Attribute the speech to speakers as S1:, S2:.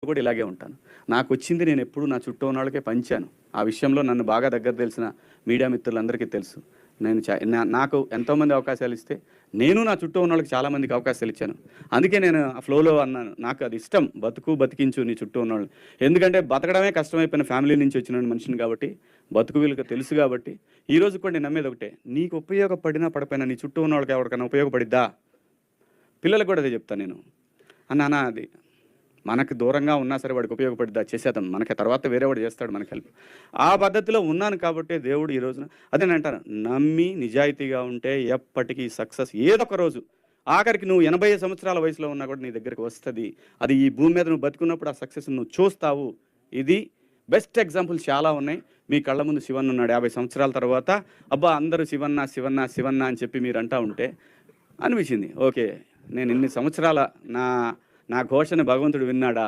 S1: కూడా ఇలాగే ఉంటాను. నాకొచ్చింది నేను ఎప్పుడు నా చుట్టూ ఉన్న వాళ్ళకే పంచాను. ఆ విషయంలో నన్ను బాగా దగ్గర తెలిసిన మీడియా మిత్రులందరికీ తెలుసు. నేను నాకు ఎంతోమంది అవకాశాలు ఇస్తే, నేను నా చుట్టూ ఉన్న వాళ్ళకి చాలామందికి అవకాశాలు ఇచ్చాను. అందుకే నేను ఆ ఫ్లోలో అన్నాను, నాకు అది ఇష్టం, బతుకు బతికించు నీ చుట్టూ ఉన్నవాళ్ళు. ఎందుకంటే బతకడమే కష్టమైపోయిన ఫ్యామిలీ నుంచి వచ్చిన మనిషిని కాబట్టి, బతుకు వీళ్ళకి తెలుసు కాబట్టి, ఈరోజు కూడా నేను నమ్మేది ఒకటే, నీకు ఉపయోగపడినా పడిపోయినా నీ చుట్టూ ఉన్న వాళ్ళకి ఎవరికైనా ఉపయోగపడిద్దా? పిల్లలకు కూడా అదే చెప్తాను నేను. అన్న అది మనకు దూరంగా ఉన్నా సరే వాడికి ఉపయోగపడిద్దా చేసేద్దాం, మనకి తర్వాత వేరే వాడు చేస్తాడు మనకి హెల్ప్. ఆ పద్ధతిలో ఉన్నాను కాబట్టి దేవుడు ఈ రోజున అదే నేను అంటాను, నమ్మి నిజాయితీగా ఉంటే ఎప్పటికీ సక్సెస్ ఏదో ఒక రోజు, ఆఖరికి నువ్వు 80 సంవత్సరాల వయసులో ఉన్నా కూడా నీ దగ్గరికి వస్తుంది. అది ఈ భూమి మీద నువ్వు బతుకున్నప్పుడు ఆ సక్సెస్ నువ్వు చూస్తావు. ఇది బెస్ట్ ఎగ్జాంపుల్స్ చాలా ఉన్నాయి. మీ కళ్ళ ముందు శివన్ ఉన్నాడు 50 సంవత్సరాల తర్వాత. అబ్బా అందరూ శివన్న శివన్న శివన్న అని చెప్పి మీరు అంటా ఉంటే అనిపించింది, ఓకే నేను ఇన్ని సంవత్సరాల నా నా ఘోషని భగవంతుడు విన్నాడా,